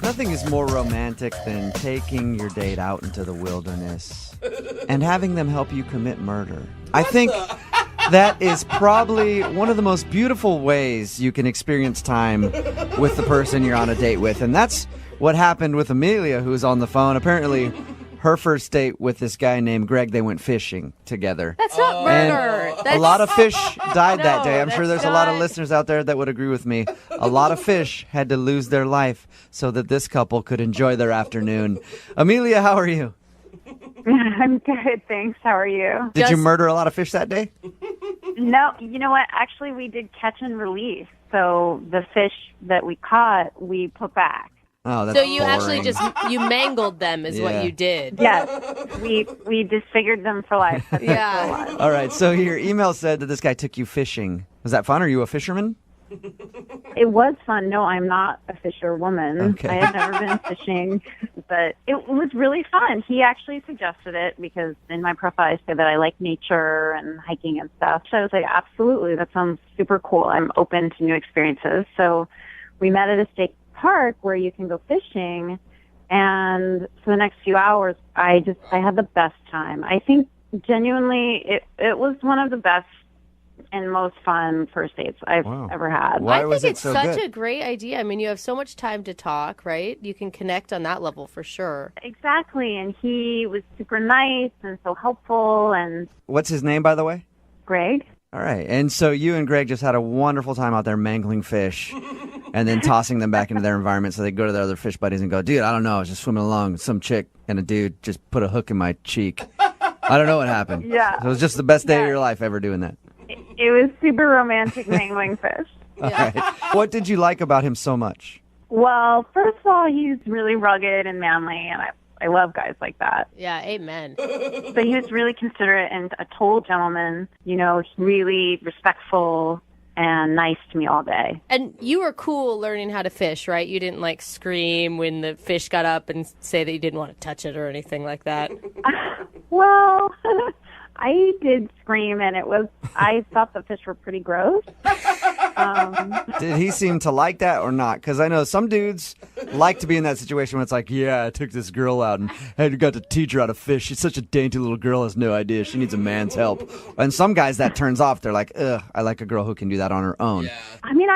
Nothing is more romantic than taking your date out into the wilderness and having them help you commit murder. I think that is probably one of the most beautiful ways you can experience time with the person you're on a date with. And that's what happened with Amelia, who was on the phone. Apparently, her first date with this guy named Greg, they went fishing together. That's not murder. A lot of fish died that day. I'm No, sure there's a lot of listeners out there that would agree with me. A lot of fish had to lose their life so that this couple could enjoy their afternoon. Amelia, how are you? I'm good, thanks. How are you? Did you murder a lot of fish that day? No, you know what? Actually, we did catch and release. So the fish that we caught, we put back. Oh, that's So you boring. actually you mangled them is what you did. Yes, we disfigured them for life. That's Yeah. for life. All right, so your email said that this guy took you fishing. Was that fun? Are you a fisherman? It was fun. No, I'm not a fisherwoman. Okay. I had never been fishing, but it was really fun. He actually suggested it because in my profile I say that I like nature and hiking and stuff. So I was like, absolutely, that sounds super cool. I'm open to new experiences. So we met at a state park where you can go fishing, and for the next few hours I had the best time. I think genuinely it was one of the best and most fun first dates I've ever had. Why I was think it it's so such good? a great idea. I mean, you have so much time to talk, right? You can connect on that level for sure. Exactly, and he was super nice and so helpful. And What's his name, by the way? Greg? All right, and so you and Greg just had a wonderful time out there mangling fish and then tossing them back into their environment so they go to their other fish buddies and go, dude, I don't know, I was just swimming along. Some chick and a dude just put a hook in my cheek. I don't know what happened. Yeah. It was just the best day of your life ever doing that. It was super romantic mangling fish. All right. What did you like about him so much? Well, first of all, he's really rugged and manly, and I love guys like that. Yeah, amen. But he was really considerate and a total gentleman, you know, really respectful and nice to me all day. And you were cool learning how to fish, right? You didn't like scream when the fish got up and say that you didn't want to touch it or anything like that. Well, I did scream, and I thought the fish were pretty gross. Did he seem to like that or not? Because I know some dudes like to be in that situation where it's like, yeah, I took this girl out and I got to teach her how to fish. She's such a dainty little girl, has no idea. She needs a man's help. And some guys that turns off. They're like, ugh, I like a girl who can do that on her own. I mean,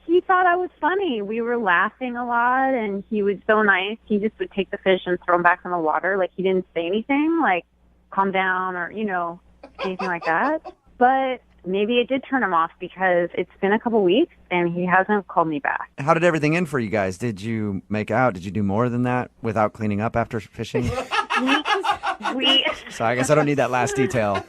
he thought I was funny. We were laughing a lot, and he was so nice. He just would take the fish and throw them back in the water. Like, he didn't say anything, like, calm down or, you know, anything like that. But maybe it did turn him off because it's been a couple weeks and he hasn't called me back. How did everything end for you guys? Did you make out? Did you do more than that without cleaning up after fishing? we So I guess I don't need that last detail.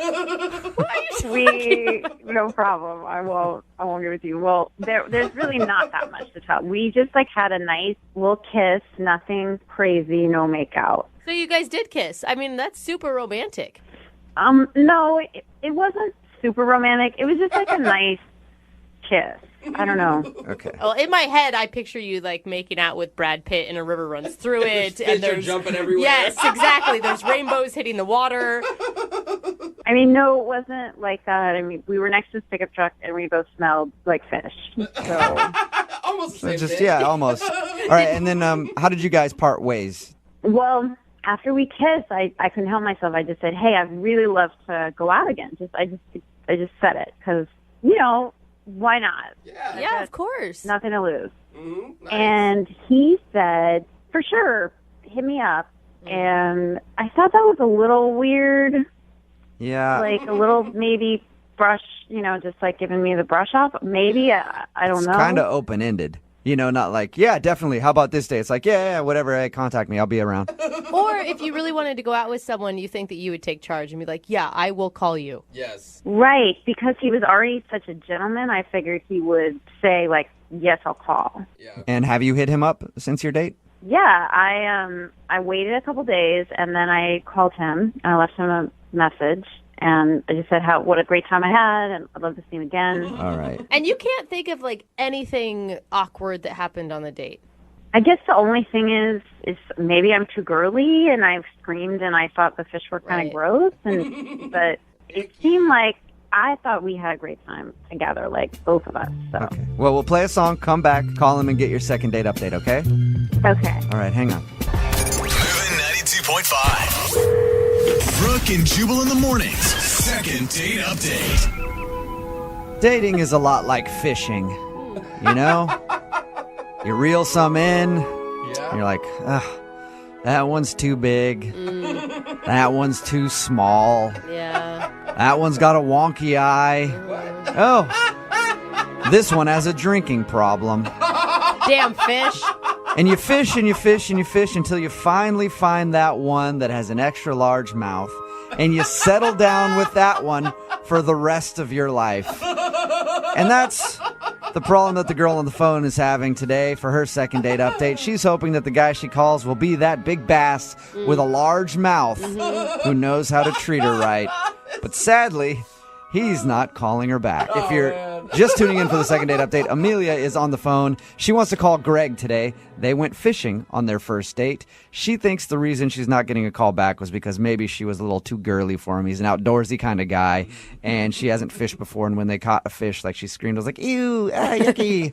no problem. I won't give it to you. Well, there's really not that much to tell. We just like had a nice little kiss, nothing crazy, no makeout. So you guys did kiss. I mean, that's super romantic. No, it wasn't super romantic. It was just like a nice kiss. I don't know. Okay. Well, in my head, I picture you like making out with Brad Pitt and a river runs through it. Fish and are there's jumping everywhere. Yes, exactly. There's rainbows hitting the water. I mean, no, it wasn't like that. I mean, we were next to this pickup truck and we both smelled like fish. So, Almost the same Just thing. yeah, almost. All right, and then how did you guys part ways? well, after we kissed, I couldn't help myself. I just said, "Hey, I'd really love to go out again." I just said it because, you know, why not? Yeah, of course. Nothing to lose. Mm-hmm. Nice. And he said, for sure, hit me up. And I thought that was a little weird, Yeah. like a little maybe brush, you know, just like giving me the brush off. Maybe, I don't know. Kind of open-ended. You know, not like, yeah, definitely. How about this day? It's like, yeah, whatever. Hey, contact me. I'll be around. Or if you really wanted to go out with someone, you think that you would take charge and be like, yeah, I will call you. Yes. Right, because he was already such a gentleman, I figured he would say, like, yes, I'll call. Yeah. And have you hit him up since your date? Yeah, I waited a couple days, and then I called him, and I left him a message, and I just said what a great time I had, and I'd love to see him again. All right. And you can't think of like anything awkward that happened on the date. I guess the only thing is maybe I'm too girly, and I've screamed, and I thought the fish were kind Right. of gross, but it seemed like I thought we had a great time together, like both of us. So. Okay. Well, we'll play a song, come back, call him, and get your second date update, okay? Okay. All right, hang on. Moving 92.5. Brooke and Jubal in the mornings. Second date update. Dating is a lot like fishing, you know? You reel some in, Yeah. you're like, ugh, that one's too big. That one's too small. Yeah. That one's got a wonky eye. Oh, this one has a drinking problem. Damn fish. And you fish and you fish and you fish until you finally find that one that has an extra large mouth. And you settle down with that one for the rest of your life. And that's the problem that the girl on the phone is having today for her second date update. She's hoping that the guy she calls will be that big bass with a large mouth who knows how to treat her right. But sadly, he's not calling her back. If you're just tuning in for the second date update, Amelia is on the phone. She wants to call Greg today. They went fishing on their first date. She thinks the reason she's not getting a call back was because maybe she was a little too girly for him. He's an outdoorsy kind of guy, and she hasn't fished before. And when they caught a fish, like she screamed, I was like, ew, yucky.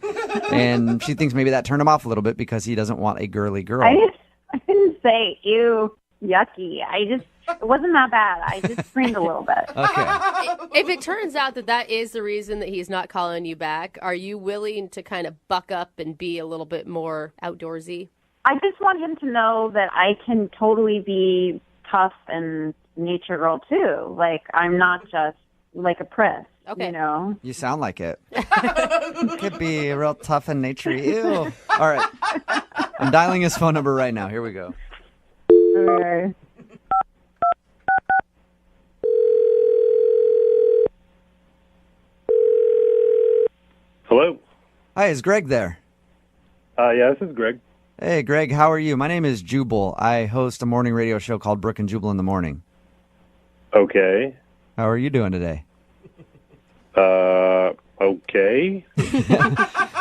And she thinks maybe that turned him off a little bit because he doesn't want a girly girl. I didn't say ew, yucky. It wasn't that bad. I just screamed a little bit. Okay. If it turns out that is the reason that he's not calling you back, are you willing to kind of buck up and be a little bit more outdoorsy? I just want him to know that I can totally be tough and nature girl too. Like, I'm not just like a priss, Okay. you know? You sound like it. Could be real tough and naturey. Ew. All right. I'm dialing his phone number right now. Here we go. Okay. Hello. Hi, is Greg there? Yeah, this is Greg. Hey, Greg, how are you? My name is Jubal. I host a morning radio show called Brooke and Jubal in the Morning. Okay. How are you doing today? Okay.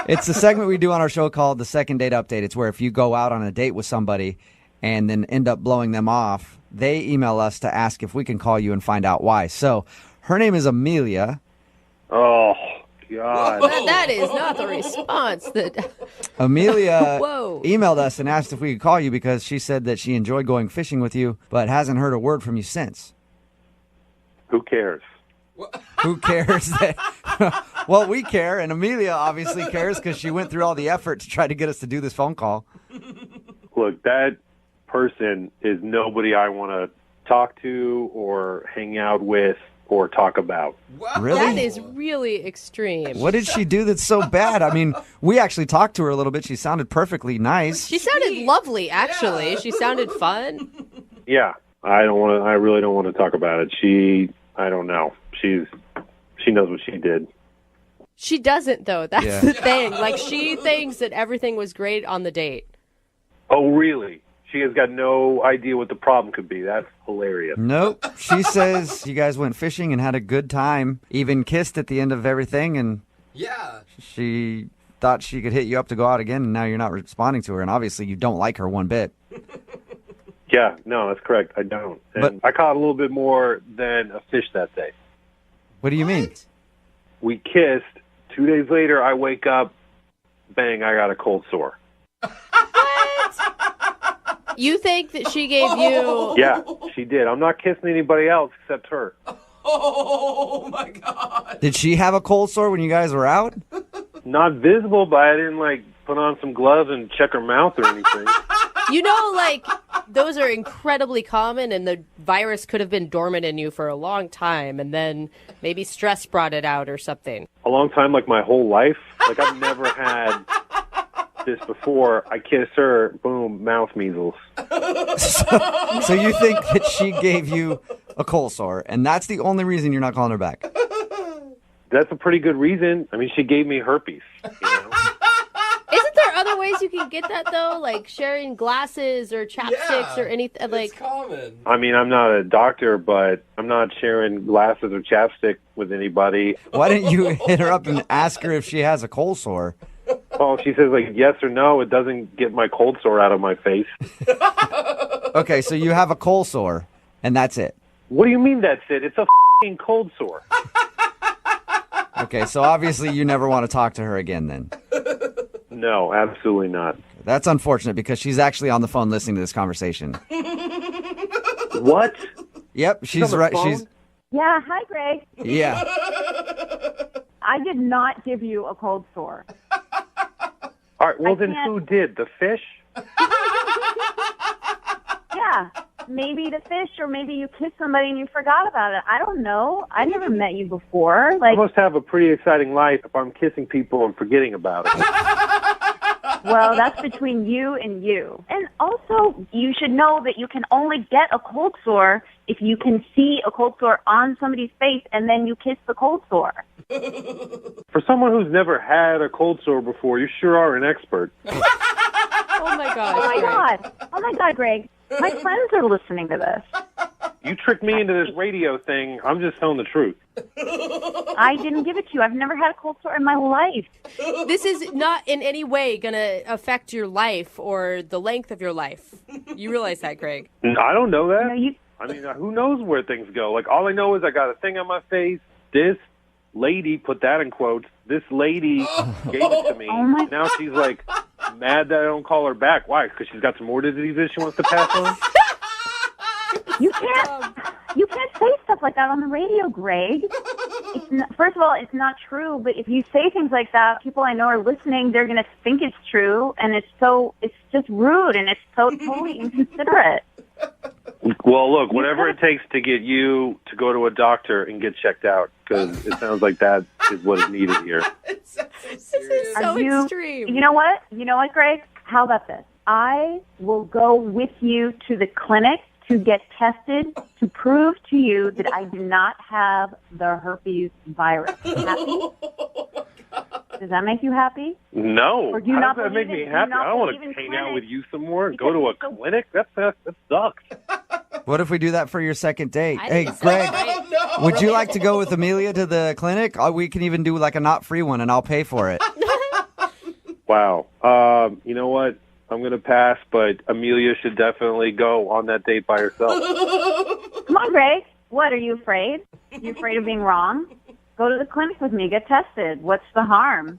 It's a segment we do on our show called The Second Date Update. It's where if you go out on a date with somebody and then end up blowing them off, they email us to ask if we can call you and find out why. So her name is Amelia. Oh, God. That is not the response that... Amelia Whoa. emailed us and asked if we could call you because she said that she enjoyed going fishing with you, but hasn't heard a word from you since. Who cares? Who cares? Well, we care, and Amelia obviously cares because she went through all the effort to try to get us to do this phone call. Look, that person is nobody I want to talk to or hang out with or talk about. Really? That is really extreme. What did she do that's so bad? I mean, we actually talked to her a little bit. She sounded perfectly nice. She sounded lovely, actually. Yeah. She sounded fun. Yeah, I really don't want to talk about it. I don't know. She knows what she did. She doesn't, though. That's the thing. Like, she thinks that everything was great on the date. Oh, really? She has got no idea what the problem could be. That's hilarious. Nope. She says you guys went fishing and had a good time, even kissed at the end of everything, and she thought she could hit you up to go out again, and now you're not responding to her, and obviously you don't like her one bit. Yeah, no, that's correct. I don't. And But I caught a little bit more than a fish that day. What do you mean? We kissed. 2 days later, I wake up, bang, I got a cold sore. You think that she gave you... Yeah, she did. I'm not kissing anybody else except her. Oh, my God. Did she have a cold sore when you guys were out? Not visible, but I didn't, put on some gloves and check her mouth or anything. You know, those are incredibly common, and the virus could have been dormant in you for a long time, and then maybe stress brought it out or something. A long time, my whole life. I've never had this before. I kiss her, boom, mouth measles. So you think that she gave you a cold sore, and that's the only reason you're not calling her back? That's a pretty good reason. I mean, she gave me herpes, you know? Isn't there other ways you can get that, though? Like sharing glasses or chapsticks or anything? It's common. I mean, I'm not a doctor, but I'm not sharing glasses or chapstick with anybody. Why didn't you hit her up and ask her if she has a cold sore? Oh, she says, yes or no. It doesn't get my cold sore out of my face. Okay, so you have a cold sore, and that's it. What do you mean that's it? It's a f***ing cold sore. Okay, so obviously you never want to talk to her again then. No, absolutely not. That's unfortunate because she's actually on the phone listening to this conversation. What? Yep, she's on the right. phone? Yeah, hi, Greg. Yeah. I did not give you a cold sore. All right, well, I then can't- who did? The fish? Yeah, maybe the fish, or maybe you kissed somebody and you forgot about it. I don't know. I never met you before. I Like, must have a pretty exciting life if I'm kissing people and forgetting about it. well, that's between you and you. And also, you should know that you can only get a cold sore if you can see a cold sore on somebody's face and then you kiss the cold sore. For someone who's never had a cold sore before, you sure are an expert. Oh my gosh. Oh my Greg. God. Oh my God, Greg. My friends are listening to this. You tricked me into this radio thing. I'm just telling the truth. I didn't give it to you. I've never had a cold sore in my life. This is not in any way going to affect your life or the length of your life. You realize that, Greg? I don't know that. You know, you, I mean, who knows where things go? Like, all I know is I got a thing on my face. This lady, put that in quotes, this lady gave it to me. Oh my- Now she's like mad that I don't call her back. Why? Because she's got some more diseases she wants to pass on? you can't say stuff like that on the radio, Greg. It's not, first of all, it's not true, but if you say things like that, people I know are listening, they're going to think it's true, and it's just rude, and it's so totally inconsiderate. Well, look, whatever it takes to get you to go to a doctor and get checked out, because it sounds like that is what is needed here. This is so Are you- extreme. You know what? You know what, Greg? How about this? I will go with you to the clinic to get tested to prove to you that I do not have the herpes virus. Happy? Does that make you happy? No. Or do you How not does that make believe me in- do you happy? not I don't want believe to in hang out clinics? with you some more and Because go to a it's so- clinic? That sucks. What if we do that for your second date? I Hey, think it's Greg, great. would you like to go with Amelia to the clinic? We can even do like a not free one and I'll pay for it. Wow. You know what? I'm going to pass, but Amelia should definitely go on that date by herself. Come on, Greg. What, are you afraid? You afraid of being wrong? Go to the clinic with me. Get tested. What's the harm?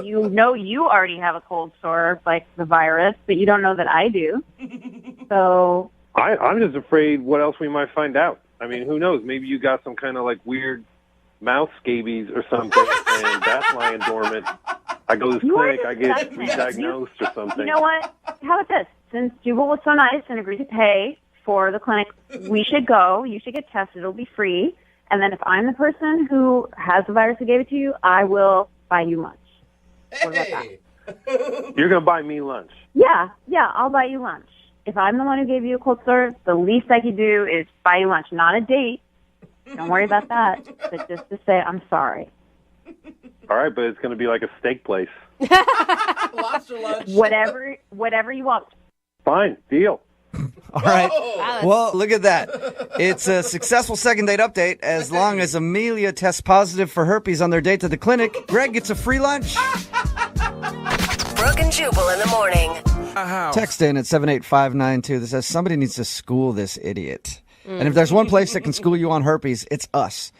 You know you already have a cold sore, like the virus, but you don't know that I do. So, I'm just afraid what else we might find out. I mean, who knows? Maybe you got some kind of like weird mouth scabies or something, and that's lying dormant. I go to this You are clinic, I get disgusting. re-diagnosed or something. you know what? How about this? Since Jubal was so nice and agreed to pay for the clinic, we should go. You should get tested. It'll be free. And then if I'm the person who has the virus who gave it to you, I will buy you lunch. What about that? Hey. You're going to buy me lunch. Yeah, I'll buy you lunch. If I'm the one who gave you a cold sore, the least I could do is buy you lunch. Not a date. Don't worry about that. But just to say, I'm sorry. All right, but it's going to be like a steak place. Lobster lunch. Whatever you want. Fine, deal. All right. Wow, Well, look at that. It's a successful second date update as long as Amelia tests positive for herpes on their date to the clinic. Greg gets a free lunch. Brooke and Jubal in the morning. Text in at 78592 that says somebody needs to school this idiot. And if there's one place that can school you on herpes, it's us.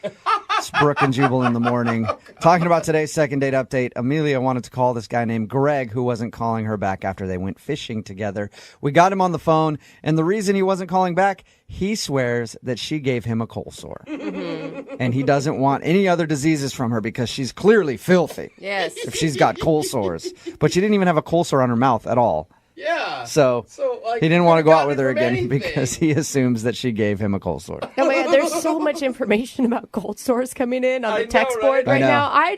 It's Brooke and Jubal in the morning. Talking about today's second date update, Amelia wanted to call this guy named Greg who wasn't calling her back after they went fishing together. We got him on the phone, and the reason he wasn't calling back, he swears that she gave him a cold sore. And he doesn't want any other diseases from her because she's clearly filthy Yes. if she's got cold sores. But she didn't even have a cold sore on her mouth at all. Yeah. So like, he didn't want to go out with her from again anything. because he assumes that she gave him a cold sore. Oh my God, there's so much information about cold sores coming in on I the know, text right? board I right know. now. I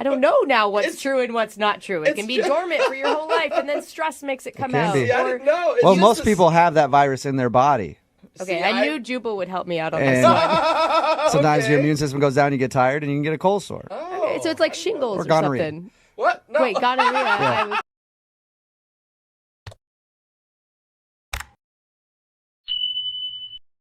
don't know now what's true and what's not true. It can be dormant for your whole life, and then stress makes it come can out. be. See, I Or- didn't know. It's Well, just most this- people have that virus in their body. okay, See, I knew Jubal would help me out on And this one. sometimes your Okay. immune system goes down, you get tired, and you can get a cold sore. Oh, So it's like shingles Or or gonorrhea. something. what? No. Wait, gonorrhea. I was